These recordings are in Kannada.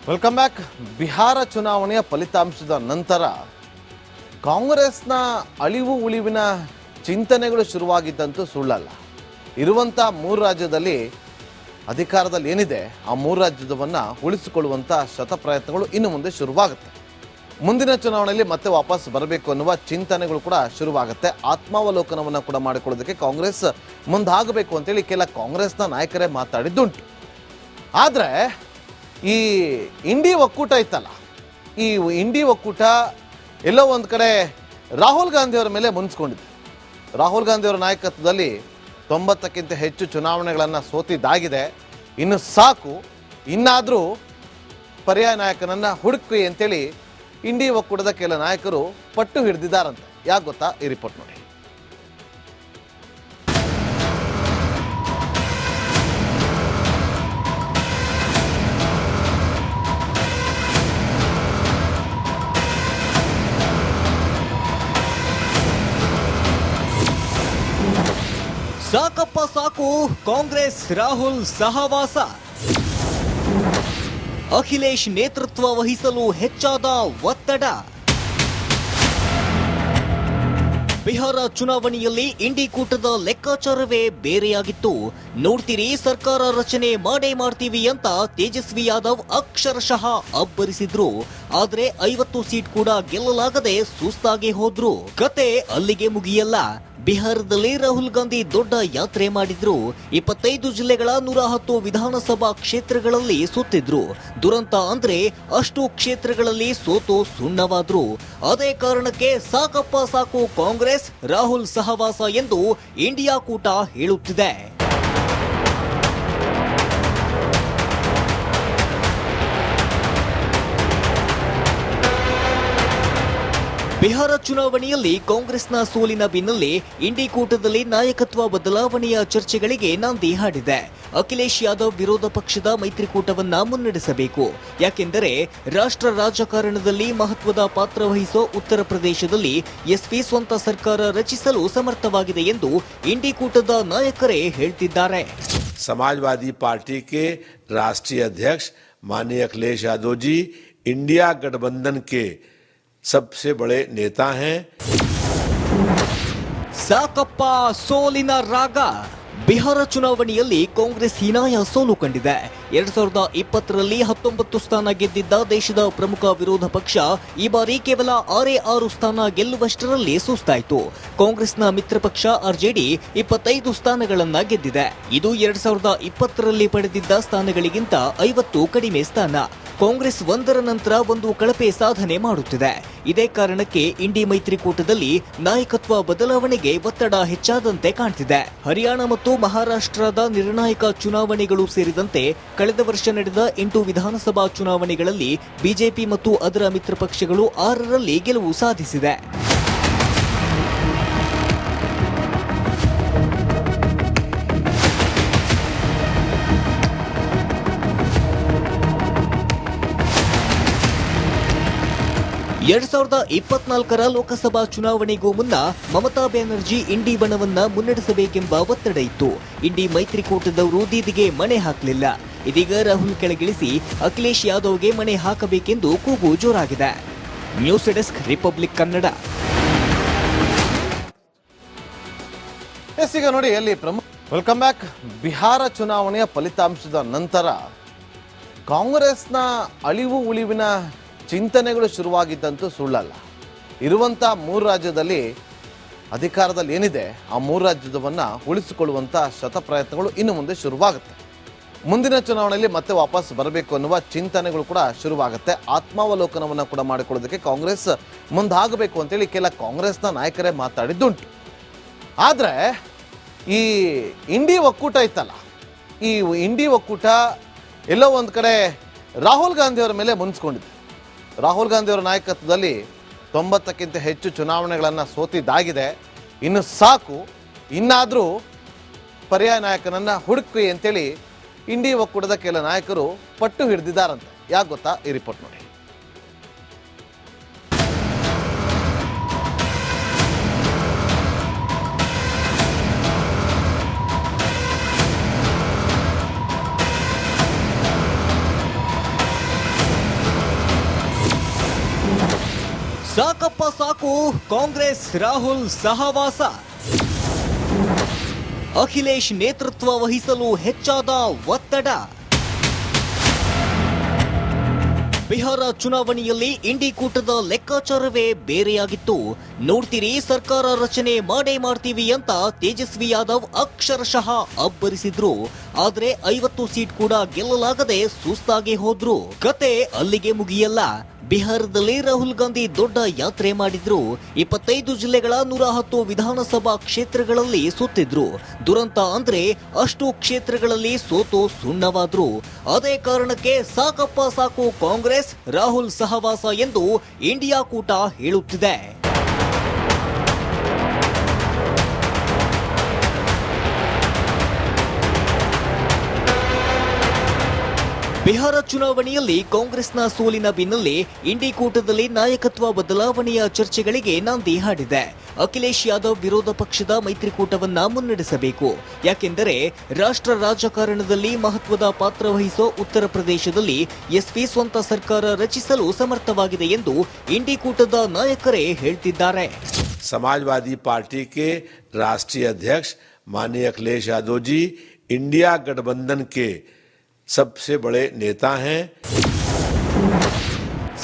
Welcome back. ಬಿಹಾರ ಚುನಾವಣೆಯ ಫಲಿತಾಂಶದ ನಂತರ ಕಾಂಗ್ರೆಸ್ನ ಅಳಿವು ಉಳಿವಿನ ಚಿಂತನೆಗಳು ಶುರುವಾಗಿದ್ದಂತೂ ಸುಳ್ಳಲ್ಲ. ಇರುವಂಥ 3 ರಾಜ್ಯದಲ್ಲಿ ಅಧಿಕಾರದಲ್ಲಿ ಏನಿದೆ ಆ 3 ರಾಜ್ಯದವನ್ನು ಉಳಿಸಿಕೊಳ್ಳುವಂಥ ಶತಪ್ರಯತ್ನಗಳು ಇನ್ನು ಮುಂದೆ ಶುರುವಾಗುತ್ತೆ. ಮುಂದಿನ ಚುನಾವಣೆಯಲ್ಲಿ ಮತ್ತೆ ವಾಪಸ್ ಬರಬೇಕು ಅನ್ನುವ ಚಿಂತನೆಗಳು ಕೂಡ ಶುರುವಾಗುತ್ತೆ. ಆತ್ಮಾವಲೋಕನವನ್ನು ಕೂಡ ಮಾಡಿಕೊಳ್ಳೋದಕ್ಕೆ ಕಾಂಗ್ರೆಸ್ ಮುಂದಾಗಬೇಕು ಅಂತೇಳಿ ಕೆಲ ಕಾಂಗ್ರೆಸ್ನ ನಾಯಕರೇ ಮಾತಾಡಿದ್ದುಂಟು. ಆದರೆ ಈ ಇಂಡಿ ಒಕ್ಕೂಟ ಇತ್ತಲ್ಲ, ಈ ಇಂಡಿ ಒಕ್ಕೂಟ ಎಲ್ಲೋ ಒಂದು ಕಡೆ ರಾಹುಲ್ ಗಾಂಧಿಯವರ ಮೇಲೆ ಮುನ್ಸ್ಕೊಂಡಿದೆ. ರಾಹುಲ್ ಗಾಂಧಿಯವರ ನಾಯಕತ್ವದಲ್ಲಿ 90ಕ್ಕಿಂತ ಹೆಚ್ಚು ಚುನಾವಣೆಗಳನ್ನು ಸೋತಿದ್ದಾಗಿದೆ. ಇನ್ನು ಸಾಕು, ಇನ್ನಾದರೂ ಪರ್ಯಾಯ ನಾಯಕನನ್ನು ಹುಡುಕಿ ಅಂತೇಳಿ ಇಂಡಿ ಒಕ್ಕೂಟದ ಕೆಲ ನಾಯಕರು ಪಟ್ಟು ಹಿಡಿದಿದ್ದಾರಂತೆ. ಯಾಕೆ ಗೊತ್ತಾ? ಈ ರಿಪೋರ್ಟ್ ನೋಡಿ. ಸಾಕಪ್ಪ ಸಾಕು, ಕಾಂಗ್ರೆಸ್ ರಾಹುಲ್ ಸಹವಾಸ. ಅಖಿಲೇಶ್ ನೇತೃತ್ವ ವಹಿಸಲು ಹೆಚ್ಚಾದ ಒತ್ತಡ. ಬಿಹಾರ ಚುನಾವಣೆಯಲ್ಲಿ ಇಂಡಿ ಕೂಟದ ಲೆಕ್ಕಾಚಾರವೇ ಬೇರೆಯಾಗಿತ್ತು. ನೋಡ್ತೀರಿ, ಸರ್ಕಾರ ರಚನೆ ಮಾಡ್ತೀವಿ ಅಂತ ತೇಜಸ್ವಿ ಯಾದವ್ ಅಕ್ಷರಶಃ ಅಬ್ಬರಿಸಿದ್ರು. ಆದ್ರೆ 50 ಸೀಟ್ ಕೂಡ ಗೆಲ್ಲಲಾಗದೆ ಸುಸ್ತಾಗಿ ಹೋದ್ರು. ಕತೆ ಅಲ್ಲಿಗೆ ಮುಗಿಯಲ್ಲ. ಬಿಹಾರದಲ್ಲಿ ರಾಹುಲ್ ಗಾಂಧಿ ದೊಡ್ಡ ಯಾತ್ರೆ ಮಾಡಿದ್ರು. 25 ಜಿಲ್ಲೆಗಳ 110 ವಿಧಾನಸಭಾ ಕ್ಷೇತ್ರಗಳಲ್ಲಿ ಸುತ್ತಿದ್ರು. ದುರಂತ ಅಂದ್ರೆ ಅಷ್ಟು ಕ್ಷೇತ್ರಗಳಲ್ಲಿ ಸೋತು ಸುಣ್ಣವಾದ್ರು. ಅದೇ ಕಾರಣಕ್ಕೆ ಸಾಕಪ್ಪ ಸಾಕು ಕಾಂಗ್ರೆಸ್ ರಾಹುಲ್ ಸಹವಾಸ ಎಂದು ಇಂಡಿಯಾ ಕೂಟ ಹೇಳುತ್ತಿದೆ. ಬಿಹಾರ ಚುನಾವಣೆಯಲ್ಲಿ ಕಾಂಗ್ರೆಸ್ನ ಸೋಲಿನ ಬೆನ್ನಲ್ಲೇ ಇಂಡಿ ಕೂಟದಲ್ಲಿ ನಾಯಕತ್ವ ಬದಲಾವಣೆಯ ಚರ್ಚೆಗಳಿಗೆ ನಾಂದಿ ಹಾಡಿದೆ. ಅಖಿಲೇಶ್ ಯಾದವ್ ವಿರೋಧ ಪಕ್ಷದ ಮೈತ್ರಿಕೂಟವನ್ನ ಮುನ್ನಡೆಸಬೇಕು. ಯಾಕೆಂದರೆ ರಾಷ್ಟ್ರ ರಾಜಕಾರಣದಲ್ಲಿ ಮಹತ್ವದ ಪಾತ್ರ ವಹಿಸೋ ಉತ್ತರ ಪ್ರದೇಶದಲ್ಲಿ ಎಸ್ಪಿ ಸ್ವಂತ ಸರ್ಕಾರ ರಚಿಸಲು ಸಮರ್ಥವಾಗಿದೆ ಎಂದು ಇಂಡಿ ಕೂಟದ ನಾಯಕರೇ ಹೇಳ್ತಿದ್ದಾರೆ. समाजवादी पार्टी के राष्ट्रीय अध्यक्ष माननीय अखिलेश यादव जी इंडिया गठबंधन के सबसे बड़े नेता हैं. ಸಾಕಪ್ಪ ಸೋಲಿನ ರಾಗ. ಬಿಹಾರ ಚುನಾವಣೆಯಲ್ಲಿ ಕಾಂಗ್ರೆಸ್ ಹೀನಾಯ ಸೋಲು ಕಂಡಿದೆ. 2020ರಲ್ಲಿ 19 ಸ್ಥಾನ ಗೆದ್ದಿದ್ದ ದೇಶದ ಪ್ರಮುಖ ವಿರೋಧ ಪಕ್ಷ ಈ ಬಾರಿ ಕೇವಲ 6 ಸ್ಥಾನ ಗೆಲ್ಲುವಷ್ಟರಲ್ಲಿ ಸುಸ್ತಾಯಿತು. ಕಾಂಗ್ರೆಸ್ನ ಮಿತ್ರ ಪಕ್ಷ ಆರ್ಜೆಡಿ 25 ಸ್ಥಾನಗಳನ್ನ ಗೆದ್ದಿದೆ. ಇದು 2020ರಲ್ಲಿ ಪಡೆದಿದ್ದ ಸ್ಥಾನಗಳಿಗಿಂತ 50 ಕಡಿಮೆ ಸ್ಥಾನ. ಕಾಂಗ್ರೆಸ್ ಒಂದರ ನಂತರ ಒಂದು ಕಳಪೆ ಸಾಧನೆ ಮಾಡುತ್ತಿದೆ. ಇದೇ ಕಾರಣಕ್ಕೆ ಇಂಡಿ ಮೈತ್ರಿಕೂಟದಲ್ಲಿ ನಾಯಕತ್ವ ಬದಲಾವಣೆಗೆ ಒತ್ತಡ ಹೆಚ್ಚಾದಂತೆ ಕಾಣ್ತಿದೆ. ಹರಿಯಾಣ ಮತ್ತು ಮಹಾರಾಷ್ಟ್ರದ ನಿರ್ಣಾಯಕ ಚುನಾವಣೆಗಳು ಸೇರಿದಂತೆ ಕಳೆದ ವರ್ಷ ನಡೆದ 8 ವಿಧಾನಸಭಾ ಚುನಾವಣೆಗಳಲ್ಲಿ ಬಿಜೆಪಿ ಮತ್ತು ಅದರ ಮಿತ್ರ ಪಕ್ಷಗಳು 6ರಲ್ಲಿ ಗೆಲುವು ಸಾಧಿಸಿದೆ. ಎರಡ್ 2024ರ ಲೋಕಸಭಾ ಚುನಾವಣೆಗೂ ಮುನ್ನ ಮಮತಾ ಬ್ಯಾನರ್ಜಿ ಇಂಡಿ ಬಣವನ್ನ ಮುನ್ನಡೆಸಬೇಕೆಂಬ ಒತ್ತಡ ಇತ್ತು. ಇಂಡಿ ಮೈತ್ರಿಕೂಟದವರು ದೀದಿಗೆ ಮಣೆ ಹಾಕಲಿಲ್ಲ. ಇದೀಗ ರಾಹುಲ್ ಕೆಳಗಿಳಿಸಿ ಅಖಿಲೇಶ್ ಯಾದವ್ಗೆ ಮಣೆ ಹಾಕಬೇಕೆಂದು ಕೂಗು ಜೋರಾಗಿದೆ. News desk, Republic Kannada. ಈಗ ನೋಡಿ, ಅಲ್ಲಿ ವೆಲ್ಕಮ್ ಬ್ಯಾಕ್. ಬಿಹಾರ ಚುನಾವಣೆಯ ಫಲಿತಾಂಶದ ನಂತರ ಕಾಂಗ್ರೆಸ್ನ ಅಳಿವು ಉಳಿವಿನ ಚಿಂತನೆಗಳು ಶುರುವಾಗಿದ್ದಂತೂ ಸುಳ್ಳಲ್ಲ. ಇರುವಂಥ 3 ರಾಜ್ಯದಲ್ಲಿ ಅಧಿಕಾರದಲ್ಲಿ ಏನಿದೆ ಆ 3 ರಾಜ್ಯದವನ್ನು ಉಳಿಸಿಕೊಳ್ಳುವಂಥ ಶತಪ್ರಯತ್ನಗಳು ಇನ್ನು ಮುಂದೆ ಶುರುವಾಗುತ್ತೆ. ಮುಂದಿನ ಚುನಾವಣೆಯಲ್ಲಿ ಮತ್ತೆ ವಾಪಸ್ ಬರಬೇಕು ಅನ್ನುವ ಚಿಂತನೆಗಳು ಕೂಡ ಶುರುವಾಗುತ್ತೆ. ಆತ್ಮಾವಲೋಕನವನ್ನು ಕೂಡ ಮಾಡಿಕೊಳ್ಳೋದಕ್ಕೆ ಕಾಂಗ್ರೆಸ್ ಮುಂದಾಗಬೇಕು ಅಂತೇಳಿ ಕೆಲ ಕಾಂಗ್ರೆಸ್ನ ನಾಯಕರೇ ಮಾತಾಡಿದ್ದುಂಟು. ಆದರೆ ಈ ಇಂಡಿ ಒಕ್ಕೂಟ ಇತ್ತಲ್ಲ, ಈ ಇಂಡಿ ಒಕ್ಕೂಟ ಎಲ್ಲೋ ಒಂದು ಕಡೆ ರಾಹುಲ್ ಗಾಂಧಿಯವರ ಮೇಲೆ ಮುನ್ಸ್ಕೊಂಡಿದೆ. ರಾಹುಲ್ ಗಾಂಧಿಯವರ ನಾಯಕತ್ವದಲ್ಲಿ 90ಕ್ಕಿಂತ ಹೆಚ್ಚು ಚುನಾವಣೆಗಳನ್ನು ಸೋತಿದ್ದಾಗಿದೆ. ಇನ್ನು ಸಾಕು, ಇನ್ನಾದರೂ ಪರ್ಯಾಯ ನಾಯಕನನ್ನು ಹುಡುಕಿ ಅಂತೇಳಿ ಇಂಡಿ ಒಕ್ಕೂಟದ ಕೆಲ ನಾಯಕರು ಪಟ್ಟು ಹಿಡಿದಿದ್ದಾರಂತೆ. ಯಾಕೆ ಗೊತ್ತಾ? ಈ ರಿಪೋರ್ಟ್ ನೋಡಿ. ಸಾಕಪ್ಪ ಸಾಕು ಕಾಂಗ್ರೆಸ್ ರಾಹುಲ್ ಸಹವಾಸ. ಅಖಿಲೇಶ್ ನೇತೃತ್ವ ವಹಿಸಲು ಹೆಚ್ಚಾದ ಒತ್ತಡ. ಬಿಹಾರ ಚುನಾವಣೆಯಲ್ಲಿ ಇಂಡಿ ಕೂಟದ ಲೆಕ್ಕಾಚಾರವೇ ಬೇರೆಯಾಗಿತ್ತು. ನೋಡ್ತೀರಿ, ಸರ್ಕಾರ ರಚನೆ ಮಾಡೇ ಮಾಡ್ತೀವಿ ಅಂತ ತೇಜಸ್ವಿ ಯಾದವ್ ಅಕ್ಷರಶಃ ಅಬ್ಬರಿಸಿದ್ರು. ಆದ್ರೆ 50 ಸೀಟ್ ಕೂಡ ಗೆಲ್ಲಲಾಗದೆ ಸುಸ್ತಾಗಿ ಹೋದ್ರು. ಕತೆ ಅಲ್ಲಿಗೆ ಮುಗಿಯಲ್ಲ. ಬಿಹಾರದಲ್ಲಿ ರಾಹುಲ್ ಗಾಂಧಿ ದೊಡ್ಡ ಯಾತ್ರೆ ಮಾಡಿದ್ರು. 25 ಜಿಲ್ಲೆಗಳ 110 ವಿಧಾನಸಭಾ ಕ್ಷೇತ್ರಗಳಲ್ಲಿ ಸುತ್ತಿದ್ರು. ದುರಂತ ಅಂದ್ರೆ ಅಷ್ಟು ಕ್ಷೇತ್ರಗಳಲ್ಲಿ ಸೋತು ಸುಣ್ಣವಾದ್ರು. ಅದೇ ಕಾರಣಕ್ಕೆ ಸಾಕಪ್ಪ ಸಾಕು ಕಾಂಗ್ರೆಸ್ ರಾಹುಲ್ ಸಹವಾಸ ಎಂದು ಇಂಡಿಯಾ ಕೂಟ ಹೇಳುತ್ತಿದೆ. ಬಿಹಾರ ಚುನಾವಣೆಯಲ್ಲಿ ಕಾಂಗ್ರೆಸ್ನ ಸೋಲಿನ ಬೆನ್ನಲ್ಲೇ ಇಂಡಿ ಕೂಟದಲ್ಲಿ ನಾಯಕತ್ವ ಬದಲಾವಣೆಯ ಚರ್ಚೆಗಳಿಗೆ ನಾಂದಿ ಹಾಡಿದೆ. ಅಖಿಲೇಶ್ ಯಾದವ್ ವಿರೋಧ ಪಕ್ಷದ ಮೈತ್ರಿಕೂಟವನ್ನ ಮುನ್ನಡೆಸಬೇಕು. ಯಾಕೆಂದರೆ ರಾಷ್ಟ್ರ ರಾಜಕಾರಣದಲ್ಲಿ ಮಹತ್ವದ ಪಾತ್ರ ವಹಿಸೋ ಉತ್ತರ ಪ್ರದೇಶದಲ್ಲಿ ಎಸ್ಪಿ ಸ್ವಂತ ಸರ್ಕಾರ ರಚಿಸಲು ಸಮರ್ಥವಾಗಿದೆ ಎಂದು ಇಂಡಿ ಕೂಟದ ನಾಯಕರೇ ಹೇಳ್ತಿದ್ದಾರೆ. समाजवादी पार्टी के राष्ट्रीय अध्यक्ष माननीय अखिलेश यादव जी इंडिया गठबंधन के सबसे बड़े नेता हैं.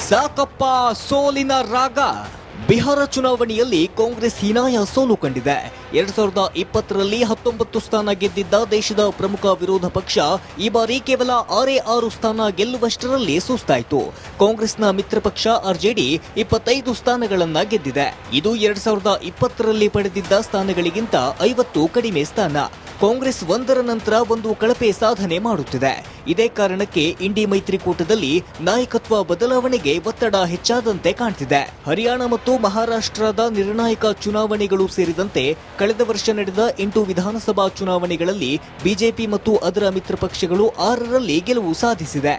ಸಾಕಪ್ಪ ಸೋಲಿನ ರಾಗ. ಬಿಹಾರ ಚುನಾವಣೆಯಲ್ಲಿ ಕಾಂಗ್ರೆಸ್ ಹೀನಾಯ ಸೋಲು ಕಂಡಿದೆ. 2020ರಲ್ಲಿ 19 ಸ್ಥಾನ ಗೆದ್ದಿದ್ದ ದೇಶದ ಪ್ರಮುಖ ವಿರೋಧ ಪಕ್ಷ ಈ ಬಾರಿ ಕೇವಲ 6 ಸ್ಥಾನ ಗೆಲ್ಲುವಷ್ಟರಲ್ಲಿ ಸುಸ್ತಾಯಿತು. ಕಾಂಗ್ರೆಸ್ನ ಮಿತ್ರ ಪಕ್ಷ ಆರ್ಜೆಡಿ 25 ಸ್ಥಾನಗಳನ್ನ ಗೆದ್ದಿದೆ. ಇದು 2020ರಲ್ಲಿ ಪಡೆದಿದ್ದ ಸ್ಥಾನಗಳಿಗಿಂತ 50 ಕಡಿಮೆ ಸ್ಥಾನ. ಕಾಂಗ್ರೆಸ್ ಒಂದರ ನಂತರ ಒಂದು ಕಳಪೆ ಸಾಧನೆ ಮಾಡುತ್ತಿದೆ. ಇದೇ ಕಾರಣಕ್ಕೆ ಇಂಡಿ ಮೈತ್ರಿಕೂಟದಲ್ಲಿ ನಾಯಕತ್ವ ಬದಲಾವಣೆಗೆ ಒತ್ತಡ ಹೆಚ್ಚಾದಂತೆ ಕಾಣ್ತಿದೆ. ಹರಿಯಾಣ ಮತ್ತು ಮಹಾರಾಷ್ಟ್ರದ ನಿರ್ಣಾಯಕ ಚುನಾವಣೆಗಳು ಸೇರಿದಂತೆ ಕಳೆದ ವರ್ಷ ನಡೆದ 8 ವಿಧಾನಸಭಾ ಚುನಾವಣೆಗಳಲ್ಲಿ ಬಿಜೆಪಿ ಮತ್ತು ಅದರ ಮಿತ್ರ ಪಕ್ಷಗಳು 6ರಲ್ಲಿ ಗೆಲುವು ಸಾಧಿಸಿದೆ.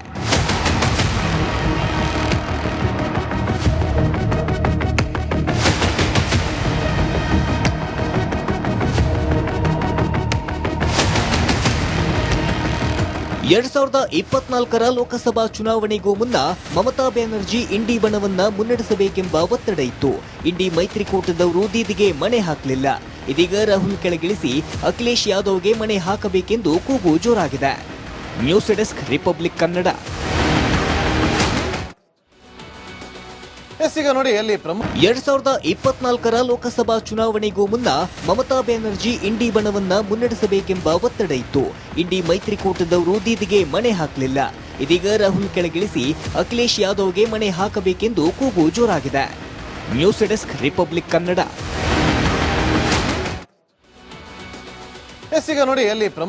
ಎರಡ್ 2024ರ ಲೋಕಸಭಾ ಚುನಾವಣೆಗೂ ಮುನ್ನ ಮಮತಾ ಬ್ಯಾನರ್ಜಿ ಇಂಡಿ ಬಣವನ್ನ ಮುನ್ನಡೆಸಬೇಕೆಂಬ ಒತ್ತಡ ಇತ್ತು. ಇಂಡಿ ಮೈತ್ರಿಕೂಟದವರು ದೀದಿಗೆ ಮಣೆ ಹಾಕಲಿಲ್ಲ. ಇದೀಗ ರಾಹುಲ್ ಕೆಳಗಿಳಿಸಿ ಅಖಿಲೇಶ್ ಯಾದವ್ಗೆ ಮಣೆ ಹಾಕಬೇಕೆಂದು ಕೂಗು ಜೋರಾಗಿದೆ. News desk Republic Kannada. ಈಗ ನೋಡಿ, ಅಲ್ಲಿ 2024ರ ಲೋಕಸಭಾ ಚುನಾವಣೆಗೂ ಮುನ್ನ ಮಮತಾ ಬ್ಯಾನರ್ಜಿ ಇಂಡಿ ಬಣವನ್ನ ಮುನ್ನಡೆಸಬೇಕೆಂಬ ಒತ್ತಡ ಇತ್ತು. ಇಂಡಿ ಮೈತ್ರಿಕೂಟದವರು ದೀದಿಗೆ ಮಣೆ ಹಾಕಲಿಲ್ಲ. ಇದೀಗ ರಾಹುಲ್ ಕೆಳಗಿಳಿಸಿ ಅಖಿಲೇಶ್ ಯಾದವ್ಗೆ ಮಣೆ ಹಾಕಬೇಕೆಂದು ಕೂಗು ಜೋರಾಗಿದೆ. News desk Republic Kannada. ಈಗ ನೋಡಿ, ಅಲ್ಲಿ